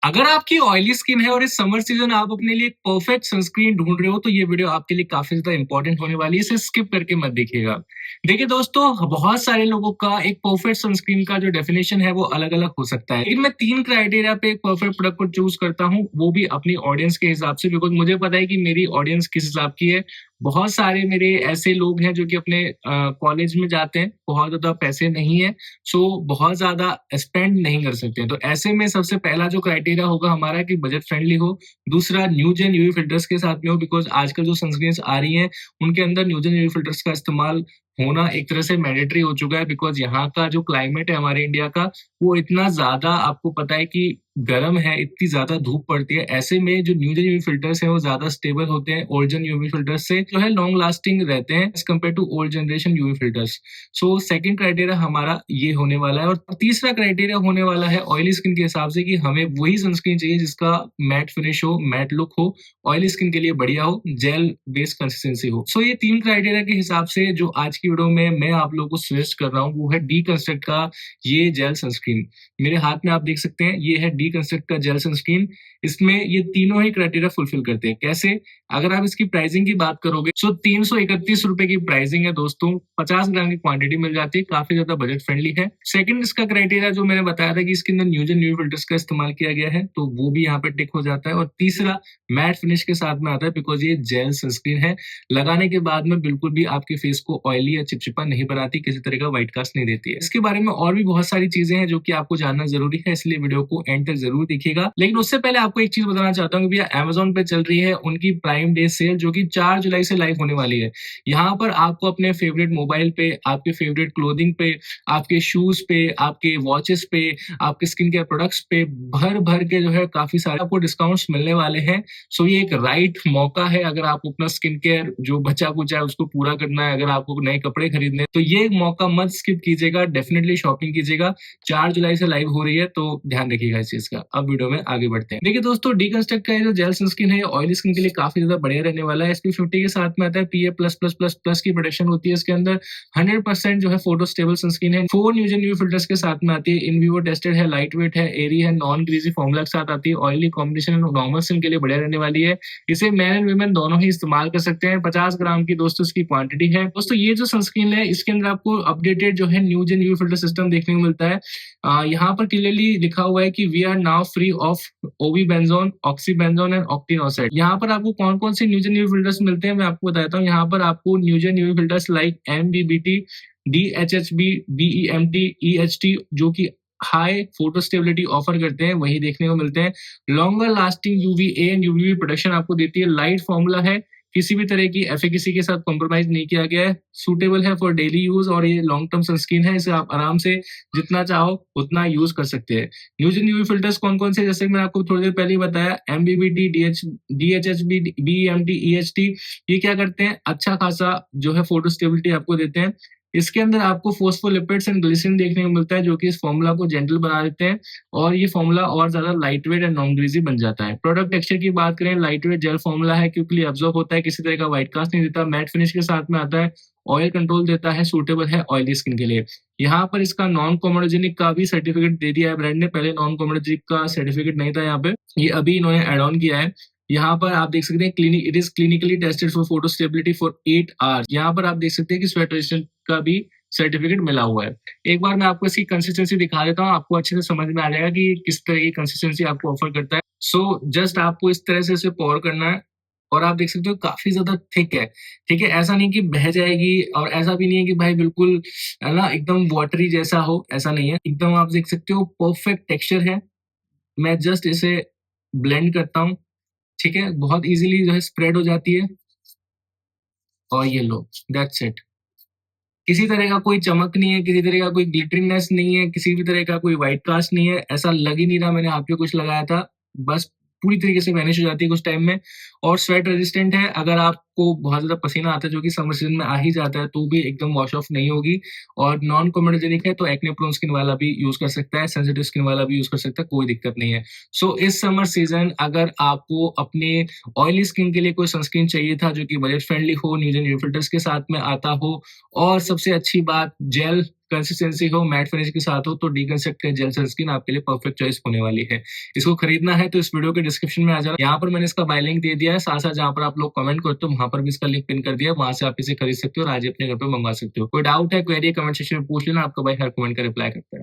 अगर आपकी oily skin है और इस समर सीजन आप अपने लिए एक परफेक्ट सनस्क्रीन ढूंढ रहे हो तो ये वीडियो आपके लिए काफी ज्यादा इंपॉर्टेंट होने वाली है। इसे स्किप करके मत देखिएगा। देखिए दोस्तों, बहुत सारे लोगों का एक परफेक्ट सनस्क्रीन का जो डेफिनेशन है वो अलग अलग हो सकता है, लेकिन मैं 3 क्राइटेरिया पे एक परफेक्ट प्रोडक्ट को चूज करता हूँ, वो भी अपनी ऑडियंस के हिसाब से, बिकॉज मुझे पता है कि मेरी ऑडियंस किस हिसाब की है। बहुत सारे मेरे ऐसे लोग हैं जो कि अपने कॉलेज में जाते हैं, बहुत ज्यादा पैसे नहीं है, सो बहुत ज्यादा स्पेंड नहीं कर सकते हैं। तो ऐसे में सबसे पहला जो क्राइटेरिया होगा हमारा कि बजट फ्रेंडली हो। दूसरा, न्यू जेन यूवी फिल्टर्स के साथ में हो, बिकॉज आजकल जो सनस्क्रीन्स आ रही हैं उनके अंदर न्यू जेन यूवी फिल्टर्स का इस्तेमाल होना एक तरह से मैंडेटरी हो चुका है, बिकॉज यहाँ का जो क्लाइमेट है हमारे इंडिया का, वो इतना ज्यादा आपको पता है कि गर्म है, इतनी ज्यादा धूप पड़ती है। ऐसे में जो न्यू जेन यूवी फिल्टर्स हैं वो ज्यादा स्टेबल होते हैं ओल्ड जेन यूवी फिल्टर्स से, जो है लॉन्ग लास्टिंग रहते हैं as compared to old generation UV filters. So second criteria हमारा ये होने वाला है। और तीसरा क्राइटेरिया होने वाला है ऑयली स्किन के हिसाब से कि हमें वही सनस्क्रीन चाहिए जिसका मैट फिनिश हो, मैट लुक हो, ऑयली स्किन के लिए बढ़िया हो, जेल बेस्ड कंसिस्टेंसी हो। सो ये 3 क्राइटेरिया के हिसाब से जो आज की वीडियो में मैं आप लोगों को सजेस्ट कर रहा हूँ वो है डीकंस्ट्रक्ट का ये जेल सनस्क्रीन। मेरे हाथ में आप देख सकते हैं, ये है डीकंस्ट्रक्ट का जेल सनस्क्रीन। इसमें ये तीनों ही क्राइटेरिया फुलफिल करते हैं। कैसे? अगर आप इसकी प्राइसिंग की बात करोगे तो 331 रुपए की प्राइसिंग है दोस्तों। 50 ग्राम की क्वांटिटी मिल जाती है, काफी ज्यादा बजट फ्रेंडली है। सेकंड, इसका क्राइटेरिया जो मैंने बताया था कि इसके अंदर न्यू जेन न्यू फिल्टर्स का इस्तेमाल किया गया है, तो वो भी यहाँ पे टिक हो जाता है। और तीसरा, मैट फिनिश के साथ में आता है, बिकॉज ये जेल सनस्क्रीन है, लगाने के बाद में बिल्कुल भी आपके फेस को ऑयली या चिपचिपा नहीं बनाती, किसी तरह का व्हाइट कास्ट नहीं देती है। इसके बारे में और भी बहुत सारी चीजें हैं जो कि आपको जानना जरूरी है, इसलिए वीडियो को एंड तक जरूर देखिएगा। लेकिन उससे पहले आपको एक चीज बताना चाहता हूँ कि भैया अमेजोन पे चल रही है उनकी प्राइम डे सेल, जो कि 4 जुलाई से लाइव होने वाली है। यहाँ पर आपको अपने फेवरेट मोबाइल पे, आपके फेवरेट क्लोथिंग पे, आपके शूज पे, आपके वॉचेस पे, आपके स्किन केयर प्रोडक्ट्स पे भर भर के जो है काफी सारे आपको डिस्काउंट्स मिलने वाले हैं। सो ये एक राइट मौका है, अगर आपको अपना स्किन केयर जो बचा कुचा है उसको पूरा करना है, अगर आपको नए कपड़े खरीदने, तो ये मौका मत स्किप कीजिएगा, डेफिनेटली शॉपिंग कीजिएगा। 4 जुलाई से लाइव हो रही है, तो ध्यान रखिएगा इस चीज का। अब वीडियो में आगे बढ़ते हैं। देखिए दोस्तों, डीकंस्ट्रक्ट का ये जो जेल सनस्क्रीन है ये ऑयली स्किन के लिए काफी ज्यादा बढ़िया रहने वाला है। SPF50 के साथ में आता है, PA++++ की प्रोटेक्शन होती है इसके अंदर। 100% जो है फोटो स्टेबल सनस्क्रीन है। 4 न्यू जेन यूवी फिल्टर्स के साथ में आती है, इन विवो टेस्टेड है, लाइट वेट है, एरी है, नॉन ग्रीजी फॉर्मूला के साथ आती है। ऑयली कॉम्बिनेशन नॉर्मल स्किन के लिए बढ़िया रहने वाली है। इसे मैन एंड वुमेन दोनों ही इस्तेमाल कर सकते हैं। 50 ग्राम की दोस्तों इसकी क्वांटिटी है। दोस्तों ये जो सनस्क्रीन है इसके अंदर आपको अपडेटेड जो है new gen UV filter system देखने को मिलता है। यहाँ पर क्लियरली लिखा हुआ है कि we are now free of oxybenzone, oxybenzone and octinoxate. यहाँ पर आपको कौन कौन से न्यूजन यूवी फिल्टर्स मिलते हैं मैं आपको बताता हूँ। यहाँ पर आपको new gen UV filters like MBBT, DHHB, BEMT, EHT, जो कि हाई फोटो स्टेबिलिटी ऑफर करते हैं, वही देखने को मिलते हैं। Longer lasting UVA and UVB protection आपको देती है। लाइट फॉर्मूला है, किसी भी तरह की एफिकेसी के साथ कॉम्प्रोमाइज नहीं किया गया है। सूटेबल है फॉर डेली यूज, और ये लॉन्ग टर्म सनस्क्रीन है, इसे आप आराम से जितना चाहो उतना यूज कर सकते हैं। न्यूजन यूवी फिल्टर्स कौन कौन से, जैसे मैंने आपको थोड़ी देर पहले ही बताया, MBBT, DHHB, BEMT, EHT, ये क्या करते हैं, अच्छा खासा जो है फोटो स्टेबिलिटी आपको देते हैं। इसके अंदर आपको फोस्फोलिपिड्स एंड ग्लिसरीन देखने को मिलता है, जो कि इस फॉर्मूला को जेंटल बना देते हैं, और ये फॉर्मूला और ज्यादा light weight and non greasy बन जाता है। प्रोडक्ट टेक्सचर की बात करें, लाइट वेट जेल फॉर्मूला है, क्योंकि एब्जॉर्ब होता है, किसी तरह का व्हाइट कास्ट नहीं देता। मैट फिनिश के साथ में आता है, ऑयल कंट्रोल देता है, सूटेबल है ऑयली स्किन के लिए। यहाँ पर इसका नॉन कॉमोडोजेनिक का भी सर्टिफिकेट दे दिया है ब्रांड ने, पहले नॉन कॉमोडोजेनिक का सर्टिफिकेट नहीं था यहाँ पे, ये अभी इन्होंने एड ऑन किया है। यहाँ पर आप देख सकते हैं it is clinically tested for photo stability for 8 hours. यहाँ पर आप देख सकते हैं कि स्वेट रेजिस्टेंट का भी सर्टिफिकेट मिला हुआ है। एक बार मैं आपको इसकी कंसिस्टेंसी दिखा देता हूँ, आपको अच्छे से समझ में आ जाएगा कि किस तरह की कंसिस्टेंसी आपको ऑफर करता है। सो जस्ट आपको इस तरह से इसे पोर करना है, और आप देख सकते हो काफी ज्यादा थिक है। ठीक है, ऐसा नहीं कि बह जाएगी, और ऐसा भी नहीं है कि भाई बिल्कुल है ना एकदम वाटरी जैसा हो, ऐसा नहीं है। एकदम आप देख सकते हो परफेक्ट टेक्सचर है। मैं जस्ट इसे ब्लेंड करता हूँ, ठीक है, बहुत इजीली जो है स्प्रेड हो जाती है, और ये लो, दैट्स इट। किसी तरह का कोई चमक नहीं है, किसी तरह का कोई ग्लिटरिंगनेस नहीं है, किसी भी तरह का कोई व्हाइट कास्ट नहीं है, ऐसा लग ही नहीं रहा मैंने हाथ पे कुछ लगाया था। बस पूरी तरीके से वैनिश हो जाती है कुछ टाइम में, और स्वेट रेजिस्टेंट है। अगर आपको बहुत ज्यादा पसीना आता है, जो कि समर सीजन में आ ही जाता है, तो भी एकदम वॉश ऑफ नहीं होगी। और नॉन कॉमेडोजेनिक है, तो एक्ने प्रोन स्किन वाला भी यूज कर सकता है, सेंसिटिव स्किन वाला भी यूज कर सकता है, कोई दिक्कत नहीं है। सो इस समर सीजन अगर आपको अपने ऑयली स्किन के लिए कोई सनस्क्रीन चाहिए था जो कि बजट फ्रेंडली हो, न्यूजन यूवी फिल्टर्स के साथ में आता हो, और सबसे अच्छी बात जेल कंसिस्टेंसी हो, मैट फिनिश के साथ हो, तो डीकंस्ट्रक्ट जेल सनस्क्रीन आपके लिए परफेक्ट चॉइस होने वाली है। इसको खरीदना है तो इस वीडियो के डिस्क्रिप्शन में आ जाना, यहाँ पर मैंने इसका बाय लिंक दे दिया है, साथ साथ जहाँ पर आप लोग कमेंट करते हो वहां पर भी इसका लिंक पिन कर दिया है, वहां से आप इसे खरीद सकते हो और आज ही अपने घर पे मंगवा सकते हो। कोई डाउट है, क्वेरी कमेंट सेक्शन में पूछ लेना, आपका भाई हर कमेंट का रिप्लाई करता है।